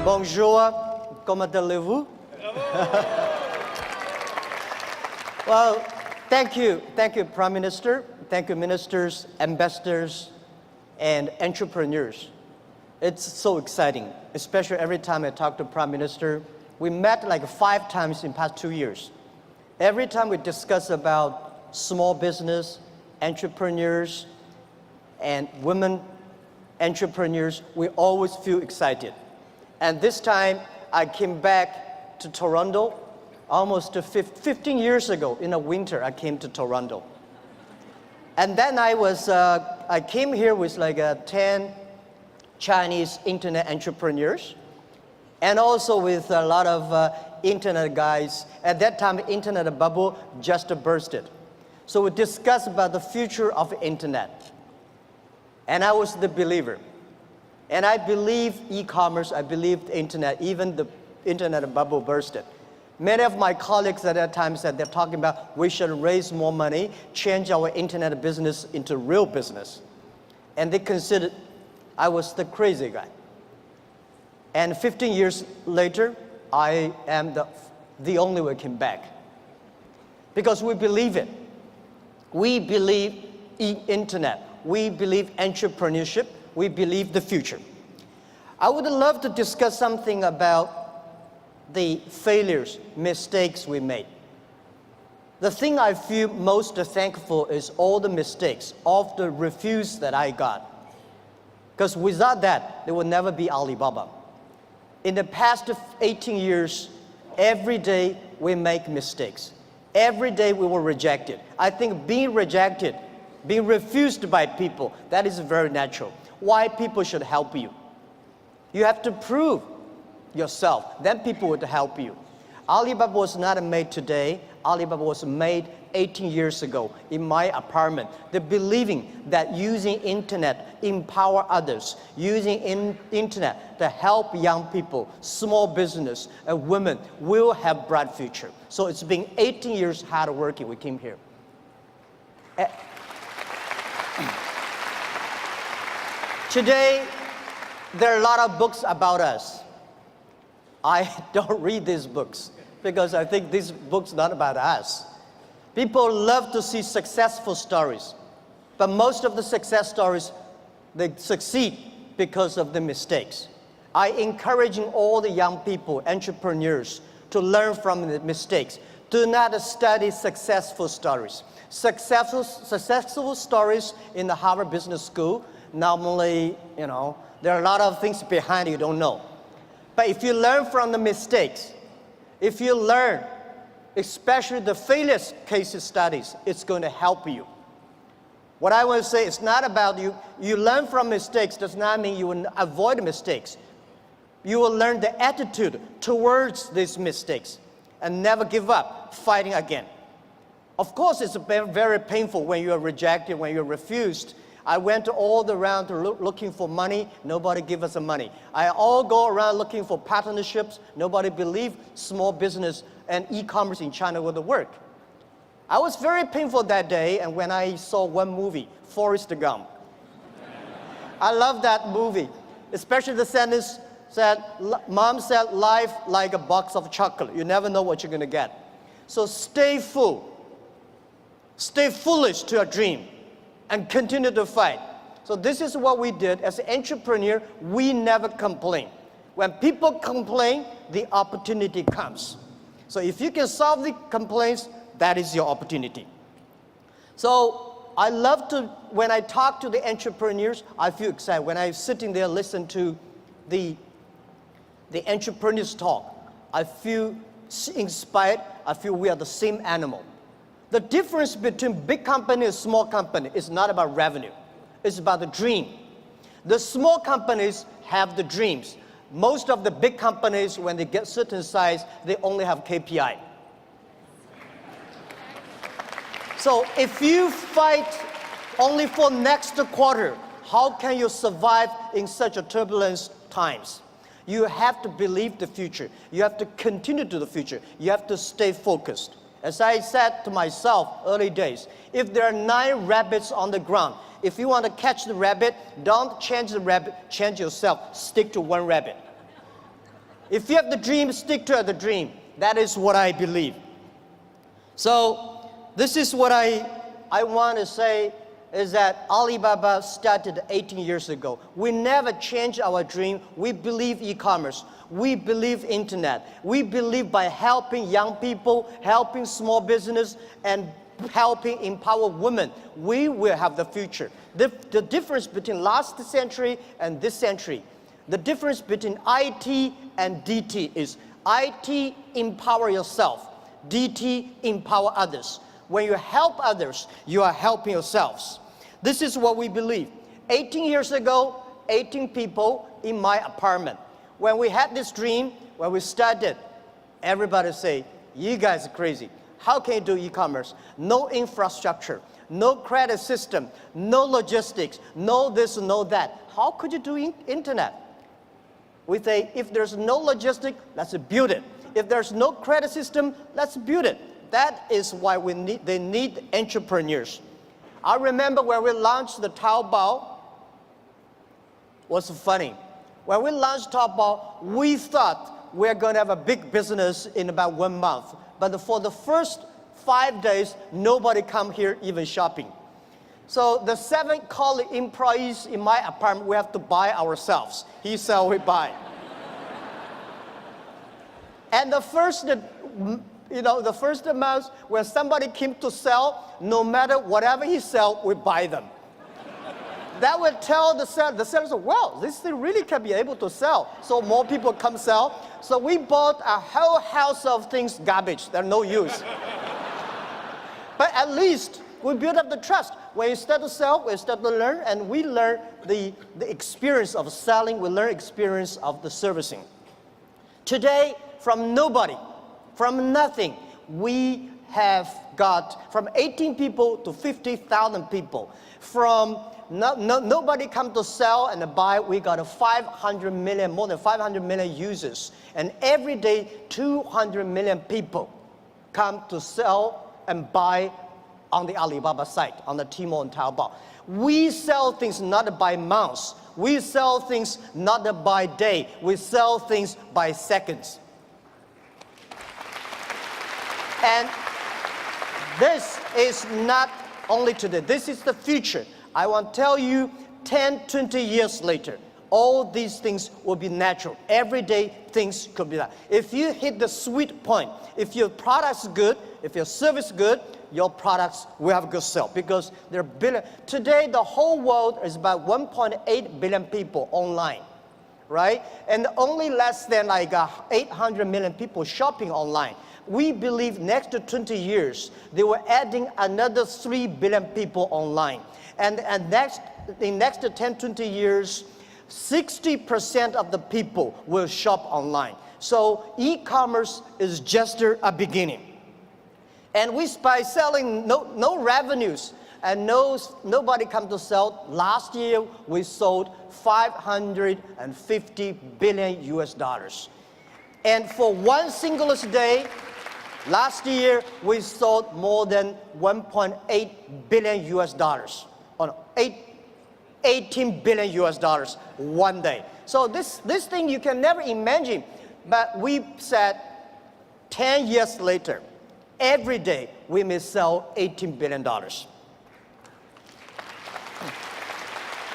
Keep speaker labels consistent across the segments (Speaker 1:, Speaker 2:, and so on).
Speaker 1: Bonjour, comment allez-vous? Well, thank you, Prime Minister. Thank you, ministers, ambassadors, and entrepreneurs. It's so exciting, especially every time I talk to Prime Minister. We met like 5 times in past 2 years. Every time we discuss about small business, entrepreneurs, and women entrepreneurs, we always feel excited. And this time, I came back to Toronto almost 15 years ago. In the winter, I came to Toronto. And then I came here with like 10 Chinese internet entrepreneurs, and also with a lot of internet guys. At that time, the internet bubble just bursted. So we discussed about the future of the internet. And I was the believer. And I believe e-commerce, I believe the internet, even the internet bubble bursted. Many of my colleagues at that time said they're talking about we should raise more money, change our internet business into real business. And they considered I was the crazy guy. And 15 years later, I am the only one came back. Because we believe it. We believe in internet. We believe entrepreneurship. We believe the future. I would love to discuss something about the failures, mistakes we made. The thing I feel most thankful is all the mistakes, all the refuse that I got. Because without that, there would never be Alibaba. In the past 18 years, every day we make mistakes. Every day we were rejected. I think being rejected, being refused by people, that is very natural. Why people should help you? You have to prove yourself, then people would help you. Alibaba was not made today. Alibaba was made 18 years ago in my apartment. The believing that using internet empower others, using internet to help young people, small business, and women will have bright future. So it's been 18 years hard working. We came here. Today, there are a lot of books about us. I don't read these books because I think these books are not about us. People love to see successful stories, but most of the success stories, they succeed because of the mistakes. I encourage all the young people, entrepreneurs, to learn from the mistakes. Do not study successful stories. Successful stories in the Harvard Business School, normally, there are a lot of things behind you don't know. But if you learn from the mistakes, if you learn, especially the failure case studies, it's going to help you. What I want to say is not about you. You learn from mistakes does not mean you will avoid mistakes. You will learn the attitude towards these mistakes and never give up, fighting again. Of course, it's very, very painful when you are rejected, when you're refused. I went all around looking for money. Nobody give us the money. I all go around looking for partnerships. Nobody believed small business and e-commerce in China would work. I was very painful that day, and when I saw one movie, Forrest Gump. I love that movie, especially the sentence said, Mom said, life like a box of chocolate. You never know what you're going to get. So stay full. Stay foolish to your dream and continue to fight. So this is what we did. As an entrepreneur, we never complain. When people complain, the opportunity comes. So if you can solve the complaints, that is your opportunity. So I love to, when I talk to the entrepreneurs, I feel excited. When I'm sitting there, listen to the entrepreneurs talk, I feel inspired. I feel we are the same animal. The difference between big company and small company is not about revenue. It's about the dream. The small companies have the dreams. Most of the big companies, when they get certain size, they only have KPI. So if you fight only for next quarter, how can you survive in such a turbulent times? You have to believe the future. You have to continue to the future. You have to stay focused. As I said to myself early days, if there are 9 rabbits on the ground, if you want to catch the rabbit, don't change the rabbit, change yourself, stick to one rabbit. If you have the dream, stick to the dream. That is what I believe. So this is what I want to say is that Alibaba started 18 years ago. We never changed our dream. We believe e-commerce. We believe internet. We believe by helping young people, helping small business, and helping empower women, we will have the future. The difference between last century and this century, the difference between IT and DT is IT, empower yourself. DT, empower others. When you help others, you are helping yourselves. This is what we believe. 18 years ago, 18 people in my apartment. When we had this dream, when we started, everybody say, you guys are crazy. How can you do e-commerce? No infrastructure, no credit system, no logistics, no this, no that. How could you do internet? We say, if there's no logistic, let's build it. If there's no credit system, let's build it. That is why they need entrepreneurs. I remember when we launched the Taobao, was funny. When we launched Taobao, we thought we're going to have a big business in about 1 month. But for the first 5 days, nobody come here even shopping. So the 7 colleague employees in my apartment, we have to buy ourselves. He sell, we buy. And the first month when somebody came to sell, no matter whatever he sell, we buy them. That would tell the seller, well, this thing really can be able to sell. So more people come sell. So we bought a whole house of things, garbage, they're no use. But at least we build up the trust. When you start to sell, we start to learn, and we learn the experience of selling, we learn experience of the servicing. Today, from nobody, from nothing, we have got from 18 people to 50,000 people. From nobody come to sell and buy, we got 500 million, more than 500 million users. And every day, 200 million people come to sell and buy on the Alibaba site, on the Tmall and Taobao. We sell things not by months. We sell things not by day. We sell things by seconds. And this is not only today, this is the future. I want to tell you, 10, 20 years later, all these things will be natural. Every day, things could be that. If you hit the sweet point, if your product's good, if your service is good, your products will have a good sale because there are billion. Today, the whole world is about 1.8 billion people online, right? And only less than like 800 million people shopping online. We believe next to 20 years, they were adding another 3 billion people online. And in next to 10, 20 years, 60% of the people will shop online. So e-commerce is just a beginning. And by selling no revenues and nobody come to sell, last year we sold 550 billion US dollars. And for one single day, last year we sold more than 1.8 billion US dollars. 18 billion US dollars one day. So this thing you can never imagine, but we said 10 years later, every day we may sell $18 billion.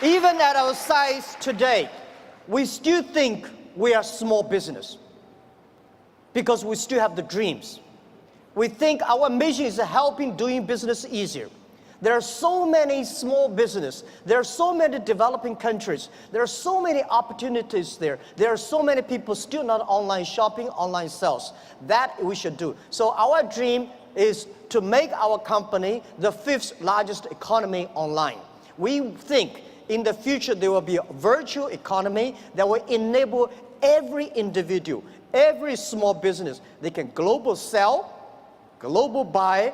Speaker 1: Even at our size today, we still think we are small business because we still have the dreams. We think our mission is helping doing business easier. There are so many small businesses. There are so many developing countries. There are so many opportunities there. There are so many people still not online shopping, online sales. That we should do. So our dream is to make our company the 5th largest economy online. We think in the future there will be a virtual economy that will enable every individual, every small business, they can global sell, global buy,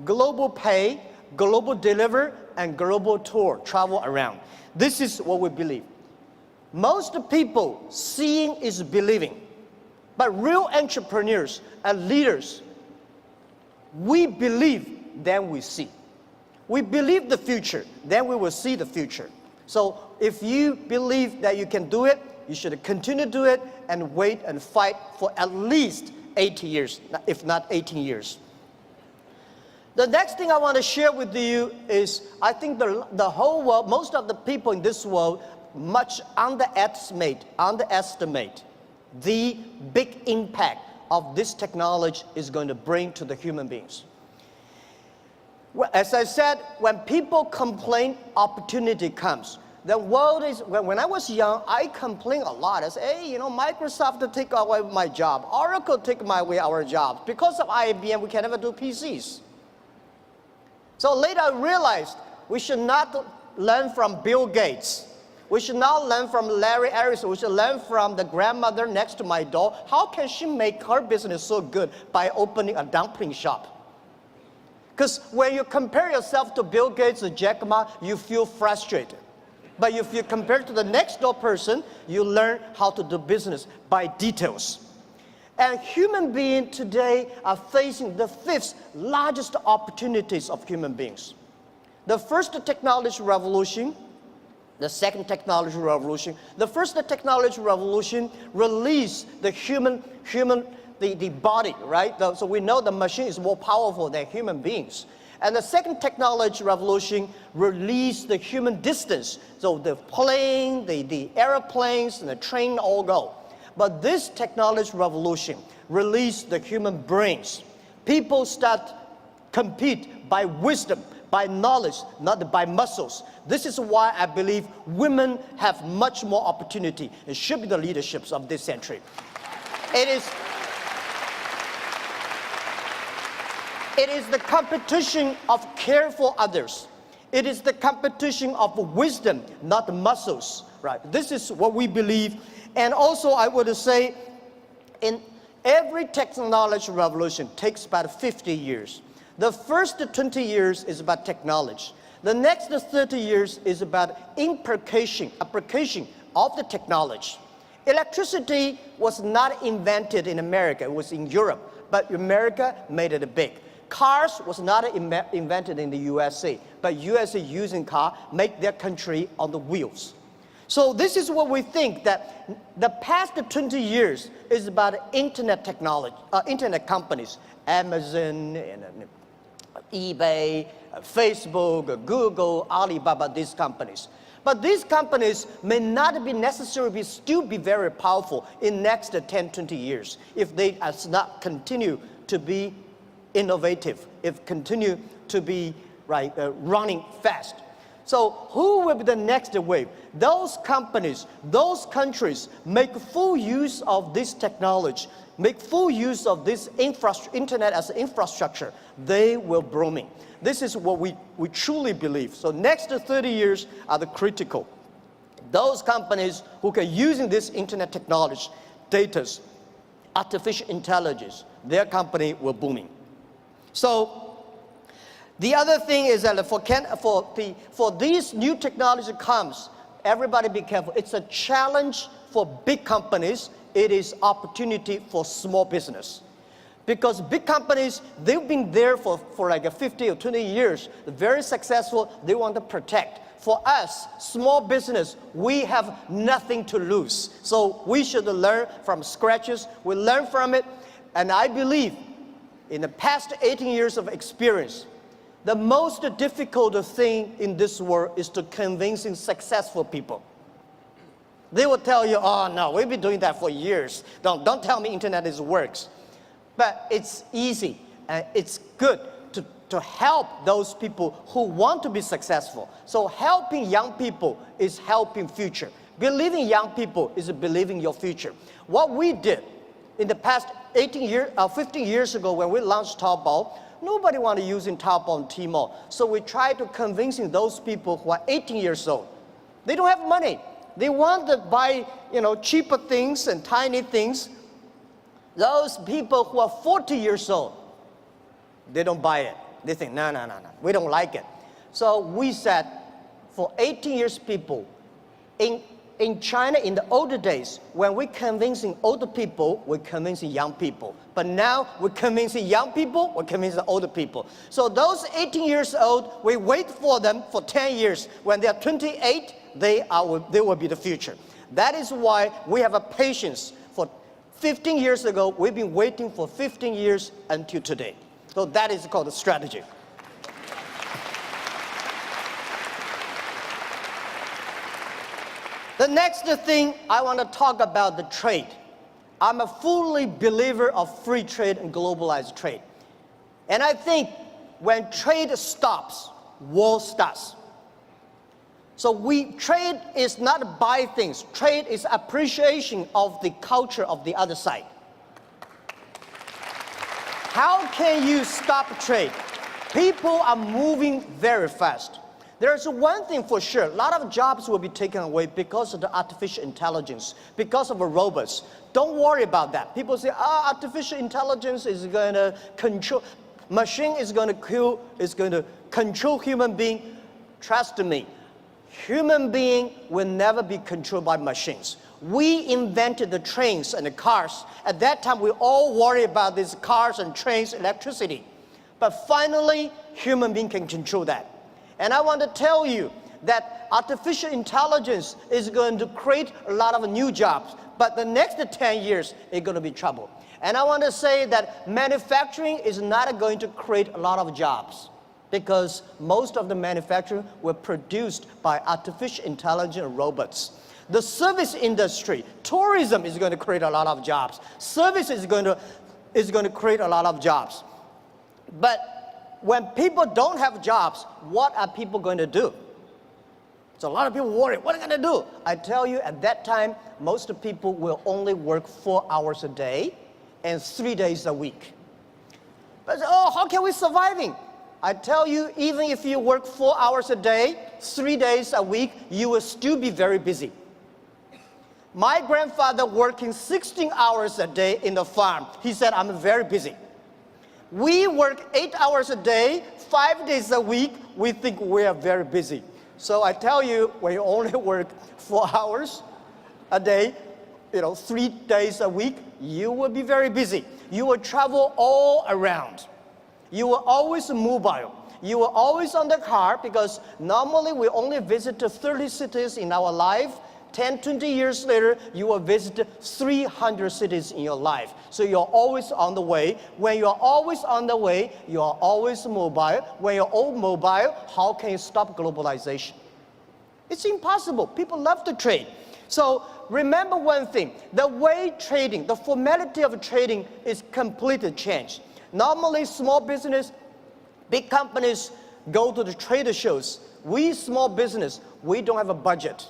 Speaker 1: global pay, global deliver, and global tour, travel around. This is what we believe. Most people, seeing is believing. But real entrepreneurs and leaders, we believe, then we see. We believe the future, then we will see the future. So if you believe that you can do it, you should continue to do it and wait and fight for at least 80 years, if not 18 years. The next thing I want to share with you is I think the whole world, most of the people in this world, much underestimate the big impact of this technology is going to bring to the human beings. Well, as I said, when people complain, opportunity comes. The world is, when I was young, I complained a lot. I said, hey, you know, Microsoft take away my job. Oracle take away our jobs. Because of IBM, we can never do PCs. So later I realized we should not learn from Bill Gates. We should not learn from Larry Ellison. We should learn from the grandmother next to my door. How can she make her business so good by opening a dumpling shop? Because when you compare yourself to Bill Gates or Jack Ma, you feel frustrated. But if you compare to the next door person, you learn how to do business by details. And human beings today are facing the 5th largest opportunities of human beings. The first technology revolution, the second technology revolution. The first technology revolution released the the body, right? So we know the machine is more powerful than human beings. And the second technology revolution released the human distance. So the plane, the airplanes, and the train all go. But this technology revolution released the human brains. People start compete by wisdom, by knowledge, not by muscles. This is why I believe women have much more opportunity and should be the leaderships of this century. It is the competition of care for others. It is the competition of wisdom, not muscles, right? This is what we believe. And also I would say, in every technology revolution takes about 50 years. The first 20 years is about technology. The next 30 years is about application of the technology. Electricity was not invented in America, it was in Europe, but America made it big. Cars was not invented in the USA, but USA using car make their country on the wheels. So this is what we think, that the past 20 years is about internet technology, internet companies, Amazon, and eBay, Facebook, Google, Alibaba, these companies. But these companies may not be necessarily still be very powerful in next 10, 20 years if they not continue to be innovative, if continue to be running fast. So who will be the next wave? Those companies, those countries make full use of this technology, make full use of this internet as infrastructure, they will blooming. This is what we truly believe. So next 30 years are the critical. Those companies who can using this internet technology, data, artificial intelligence, their company will booming. So the other thing is that for these new technology comes, everybody be careful. It's a challenge for big companies. It is opportunity for small business. Because big companies, they've been there for like 50 or 20 years, very successful, they want to protect. For us, small business, we have nothing to lose. So we should learn from scratches, we learn from it, and I believe in the past 18 years of experience, the most difficult thing in this world is to convincing successful people. They will tell you, oh no, we've been doing that for years. Don't tell me internet works. But it's easy and it's good to help those people who want to be successful. So helping young people is helping future. Believing young people is believing your future. What we did in the past 15 years ago when we launched Taobao, nobody wanted to use Taobao and Tmall. So we tried to convincing those people who are 18 years old. They don't have money. They want to buy, cheaper things and tiny things. Those people who are 40 years old, they don't buy it. They think, no, we don't like it. So we said, for 18 years people, in China, in the older days, when we're convincing older people, we're convincing young people. But now we're convincing young people, we're convincing older people. So those 18 years old, we wait for them for 10 years. When they're 28, they will be the future. That is why we have a patience. For 15 years ago, we've been waiting for 15 years until today. So that is called a strategy. The next thing I want to talk about the trade. I'm a fully believer of free trade and globalized trade. And I think when trade stops, war starts. So trade is not buy things. Trade is appreciation of the culture of the other side. How can you stop trade? People are moving very fast. There's one thing for sure, a lot of jobs will be taken away because of the artificial intelligence, because of the robots. Don't worry about that. People say, artificial intelligence is going to control, machine is going to control human being. Trust me, human being will never be controlled by machines. We invented the trains and the cars. At that time, we all worry about these cars and trains, electricity. But finally, human being can control that. And I want to tell you that artificial intelligence is going to create a lot of new jobs. But the next 10 years, it's going to be trouble. And I want to say that manufacturing is not going to create a lot of jobs, because most of the manufacturing were produced by artificial intelligence robots. The service industry, tourism is going to create a lot of jobs. Service is going to create a lot of jobs. But when people don't have jobs, what are people going to do? So a lot of people worry, what are they going to do? I tell you, at that time, most people will only work 4 hours a day and 3 days a week. But how can we surviving? I tell you, even if you work 4 hours a day, 3 days a week, you will still be very busy. My grandfather working 16 hours a day in the farm. He said, I'm very busy. We work 8 hours a day, 5 days a week. We think we are very busy. So I tell you, when you only work 4 hours a day, 3 days a week, you will be very busy. You will travel all around. You will always mobile. You will always on the car, because normally we only visit 30 cities in our life. 10, 20 years later, you will visit 300 cities in your life. So you're always on the way. When you're always on the way, you're always mobile. When you're all mobile, how can you stop globalization? It's impossible. People love to trade. So remember one thing, the way trading, the formality of trading is completely changed. Normally, small business, big companies go to the trade shows. We small business, we don't have a budget.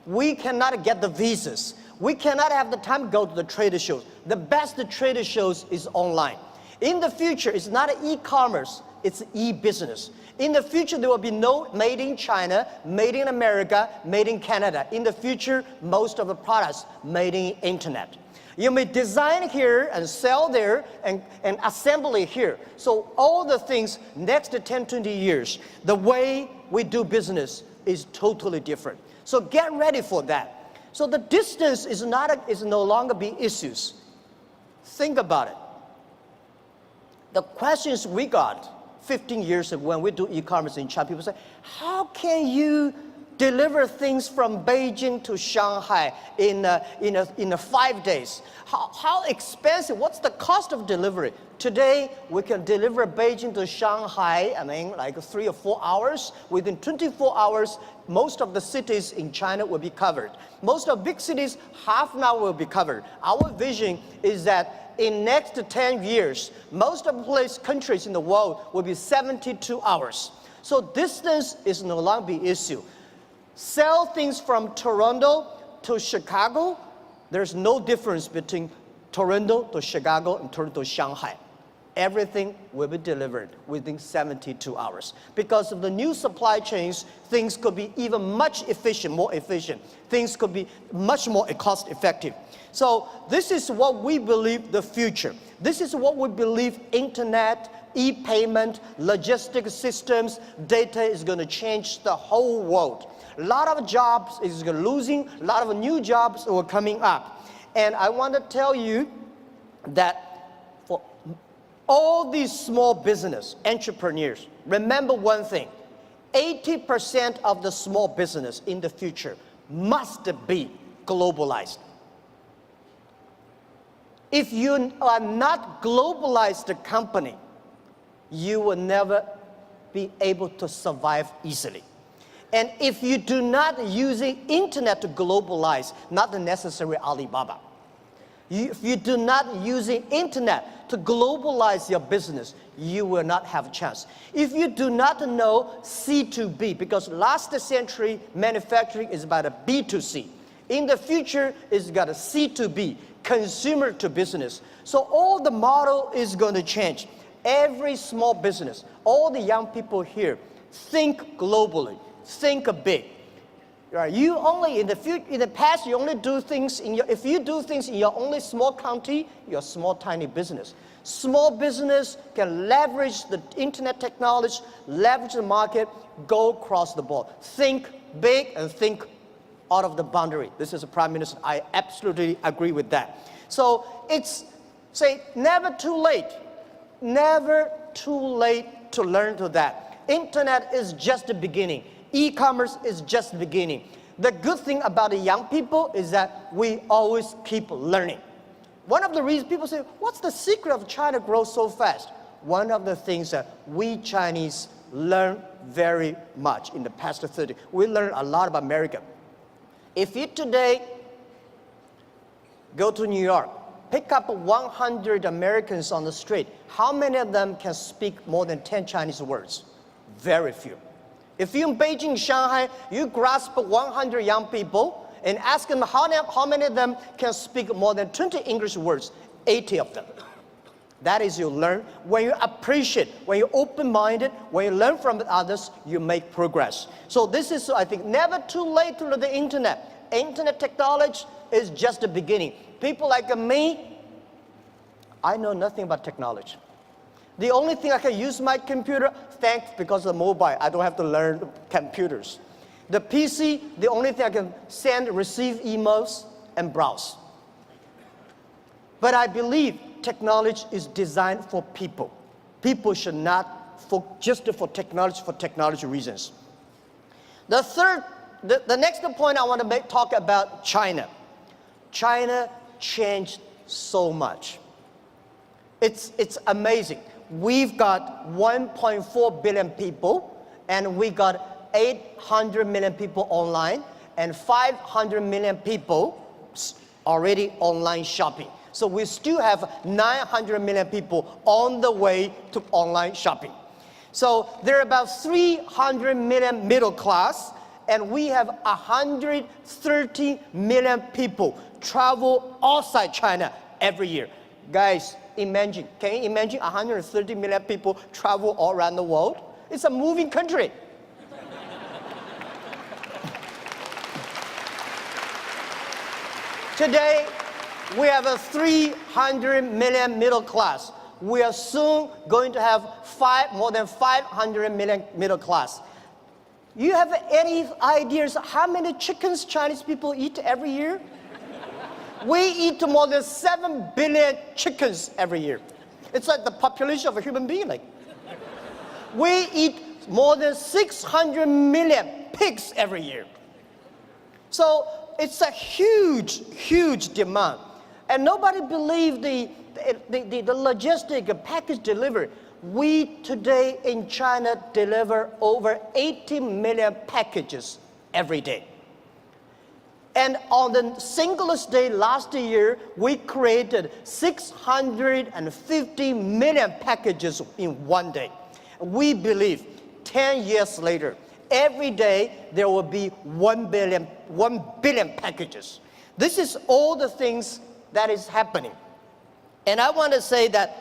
Speaker 1: We cannot get the visas. We cannot have the time to go to the trade shows. The best trade shows is online. In the future, it's not e-commerce, it's e-business. In the future, there will be no made in China, made in America, made in Canada. In the future, most of the products made in internet. You may design here and sell there and assemble it here. So all the things, next 10, 20 years, the way we do business is totally different. So get ready for that. So the distance is no longer be issues. Think about it. The questions we got 15 years ago when we do e-commerce in China, people say, how can you deliver things from Beijing to Shanghai in 5 days? How expensive? What's the cost of delivery? Today, we can deliver Beijing to Shanghai, like 3 or 4 hours. Within 24 hours, most of the cities in China will be covered. Most of big cities, half an hour will be covered. Our vision is that in next 10 years, most of the countries in the world will be 72 hours. So distance is no longer the issue. Sell things from Toronto to Chicago, there's no difference between Toronto to Chicago and Toronto to Shanghai. Everything will be delivered within 72 hours. Because of the new supply chains, things could be even much more efficient. Things could be much more cost effective. So this is what we believe the future. This is what we believe internet, e-payment, logistic systems, data is going to change the whole world. A lot of jobs is losing, a lot of new jobs are coming up. And I want to tell you that for all these small business entrepreneurs, remember one thing, 80% of the small business in the future must be globalized. If you are not globalized company, you will never be able to survive easily. And if you do not use the internet to globalize, not the necessary Alibaba. If you do not use the internet to globalize your business, you will not have a chance. If you do not know C2B, because last century manufacturing is about a B2C. In the future, it's got a C2B, consumer to business. So all the model is going to change. Every small business, all the young people here, think globally, think big. Right? You only in the past you only do things if you do things in your only small county, you're a small tiny business. Small business can leverage the internet technology, leverage the market, go across the board. Think big and think out of the boundary. This is a Prime Minister. I absolutely agree with that. So it's never too late. Never too late to learn to that. Internet is just the beginning. E-commerce is just the beginning. The good thing about the young people is that we always keep learning. One of the reasons people say, what's the secret of China grows so fast? One of the things that we Chinese learn very much in the past 30. We learn a lot about America. If you today go to New York, pick up 100 Americans on the street, how many of them can speak more than 10 Chinese words? Very few. If you're in Beijing, Shanghai, you grasp 100 young people and ask them how many of them can speak more than 20 English words, 80 of them. That is you learn. When you appreciate, when you're open-minded, when you learn from others, you make progress. So this is, I think, never too late to learn the internet. Internet technology is just the beginning. People like me, I know nothing about technology. The only thing I can use my computer, thanks because of the mobile, I don't have to learn computers. The PC, the only thing I can send, receive emails, and browse. But I believe technology is designed for people. People should not just for technology reasons. The next point I want to talk about China. China changed so much. It's amazing. We've got 1.4 billion people, and we got 800 million people online, and 500 million people already online shopping. So we still have 900 million people on the way to online shopping. So there are about 300 million middle class, and we have 130 million people travel outside China every year. Guys, imagine, can you imagine 130 million people travel all around the world? It's a moving country. Today, we have a 300 million middle class. We are soon going to have more than 500 million middle class. You have any ideas how many chickens Chinese people eat every year? We eat more than 7 billion chickens every year. It's like the population of a human being. We eat more than 600 million pigs every year. So it's a huge, huge demand. And nobody believes the logistic package delivery. We today in China deliver over 80 million packages every day. And on the singlest day last year, we created 650 million packages in one day. We believe 10 years later, every day there will be 1 billion packages. This is all the things that is happening. And I want to say that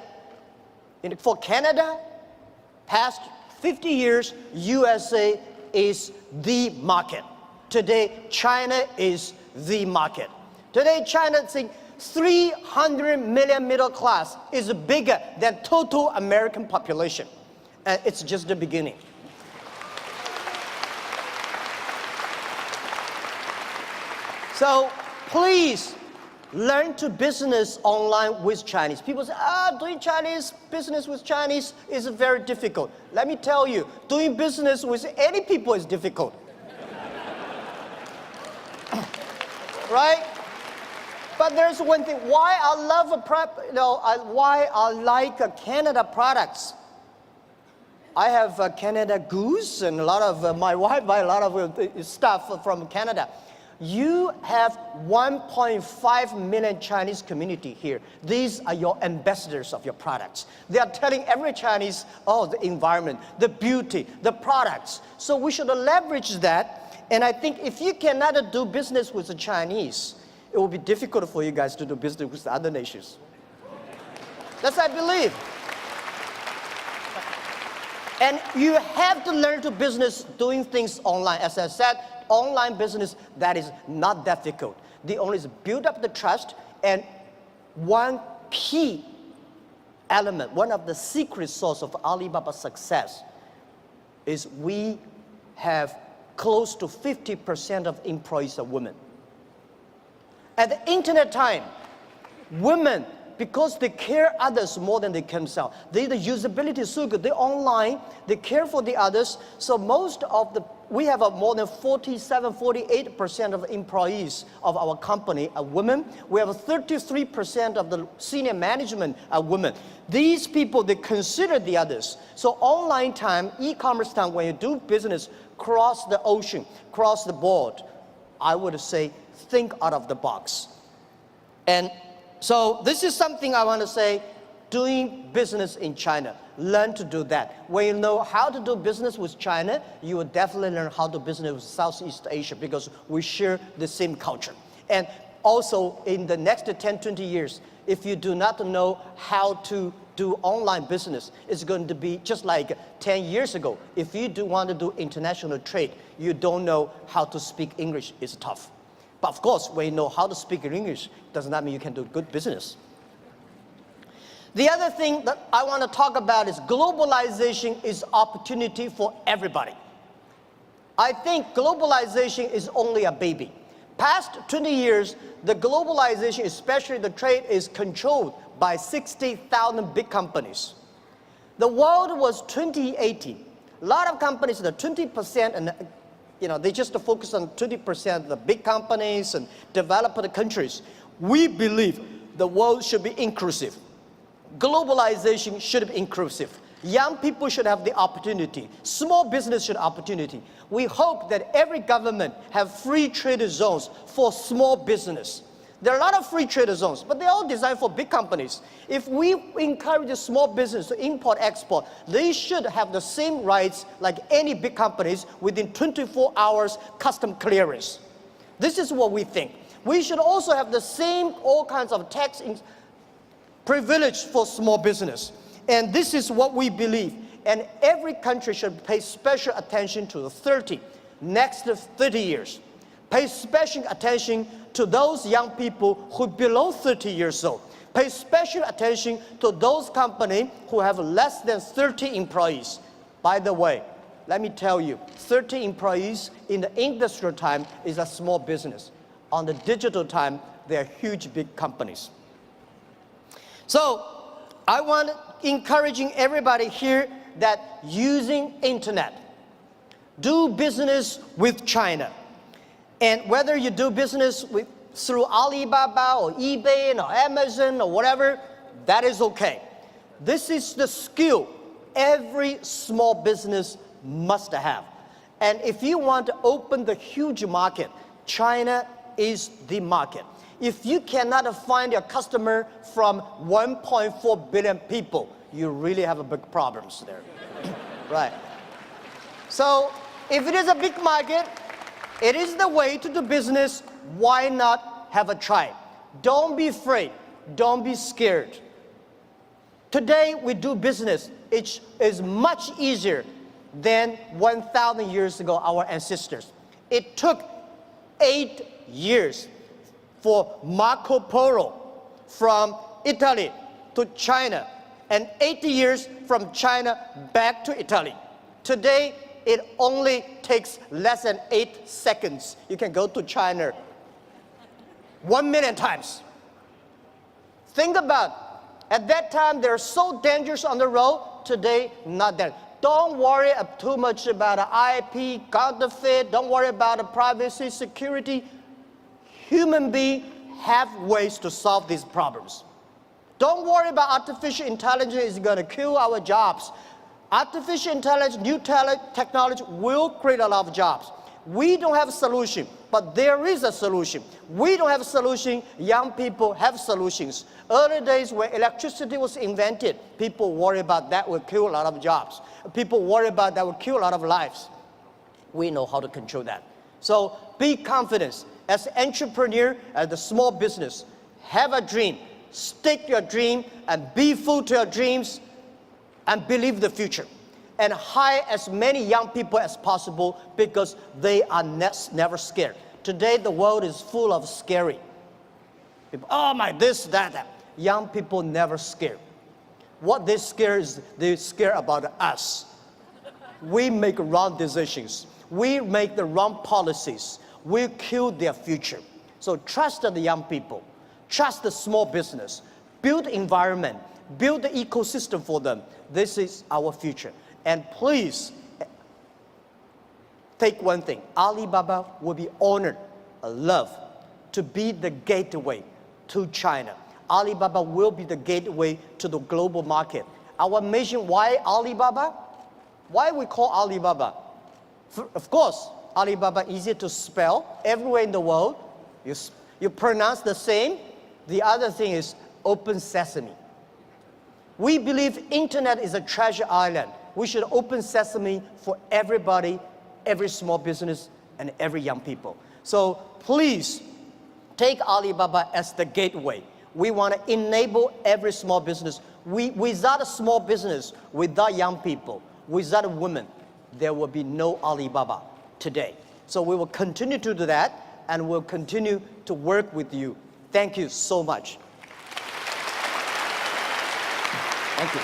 Speaker 1: for Canada, past 50 years, USA is the market. Today, China is the market. Today, China, 300 million middle class is bigger than total American population. And it's just the beginning. So please learn to business online with Chinese. People say, doing Chinese business with Chinese is very difficult. Let me tell you, doing business with any people is difficult. right? But there's one thing, why I love why I like Canada products. I have Canada Goose and a lot of, my wife buy a lot of stuff from Canada. You have 1.5 million Chinese community here. These are your ambassadors of your products. They are telling every Chinese, oh, the environment, the beauty, the products. So we should leverage that. And I think if you cannot do business with the Chinese, it will be difficult for you guys to do business with other nations. That's what I believe. And you have to learn to business doing things online. As I said, online business, that is not difficult. The only is build up the trust, and one key element, one of the secret source of Alibaba's success is we have close to 50% of employees are women. At the internet time, women, because they care others more than they can themselves. The usability is so good. They're online, they care for the others. So we have more than 47, 48% of employees of our company are women. We have 33% of the senior management are women. These people, they consider the others. So online time, e-commerce time, when you do business cross the ocean, cross the board, I would say think out of the box. And so this is something I want to say, doing business in China. Learn to do that. When you know how to do business with China, you will definitely learn how to do business with Southeast Asia because we share the same culture. And also in the next 10, 20 years, if you do not know how to do online business, it's going to be just like 10 years ago. If you do want to do international trade, you don't know how to speak English, it's tough. But of course, when you know how to speak English, does not mean you can do good business. The other thing that I want to talk about is globalization is opportunity for everybody. I think globalization is only a baby. Past 20 years, the globalization, especially the trade, is controlled by 60,000 big companies. The world was 2018. A lot of companies, the 20%, and they just focus on 20% of the big companies and developed countries. We believe the world should be inclusive. Globalization should be inclusive. Young people should have the opportunity. Small business should have opportunity. We hope that every government have free trade zones for small business. There are a lot of free trade zones, but they're all designed for big companies. If we encourage a small business to import, export, they should have the same rights like any big companies within 24 hours custom clearance. This is what we think. We should also have the same all kinds of tax privilege for small business. And this is what we believe. And every country should pay special attention to the next 30 years. Pay special attention to those young people who are below 30 years old. Pay special attention to those companies who have less than 30 employees. By the way, let me tell you, 30 employees in the industrial time is a small business. On the digital time, they are huge, big companies. So I want encouraging everybody here that using internet, do business with China. And whether you do business through Alibaba or eBay or Amazon or whatever, that is okay. This is the skill every small business must have. And if you want to open the huge market, China is the market. If you cannot find your customer from 1.4 billion people, you really have a big problems there. Right. So if it is a big market, it is the way to do business. Why not have a try? Don't be afraid. Don't be scared. Today we do business. It is much easier than 1,000 years ago, our ancestors. It took 8 years for Marco Polo from Italy to China, and 80 years from China back to Italy. Today, it only takes less than 8 seconds. You can go to China 1 million times. Think about, at that time, they're so dangerous on the road. Today, not that. Don't worry too much about IP, counterfeit. Don't worry about privacy, security. human beings have ways to solve these problems. Don't worry about artificial intelligence is going to kill our jobs. Artificial intelligence, new technology will create a lot of jobs. We don't have a solution, but there is a solution. We don't have a solution, young people have solutions. Early days when electricity was invented, people worry about that will kill a lot of jobs. People worry about that will kill a lot of lives. We know how to control that. So be confident. As an entrepreneur, as a small business, have a dream. Stick to your dream and be full to your dreams and believe the future. And hire as many young people as possible because they are never scared. Today, the world is full of scary people. Oh my, this, that. Young people never scared. What they scare is they scare about us. We make wrong decisions. We make the wrong policies. We kill their future. So trust the young people. Trust the small business. Build environment. Build the ecosystem for them. This is our future. And please, take one thing. Alibaba will be honored, loved, to be the gateway to China. Alibaba will be the gateway to the global market. Our mission, why Alibaba? Why we call Alibaba? Of course, Alibaba easier to spell everywhere in the world. You pronounce the same. The other thing is open sesame. We believe internet is a treasure island. We should open sesame for everybody, every small business, and every young people. So please take Alibaba as the gateway. We want to enable every small business. Without a small business, without young people, without women, there will be no Alibaba today. So we will continue to do that, and we'll continue to work with you. Thank you so much. Thank you.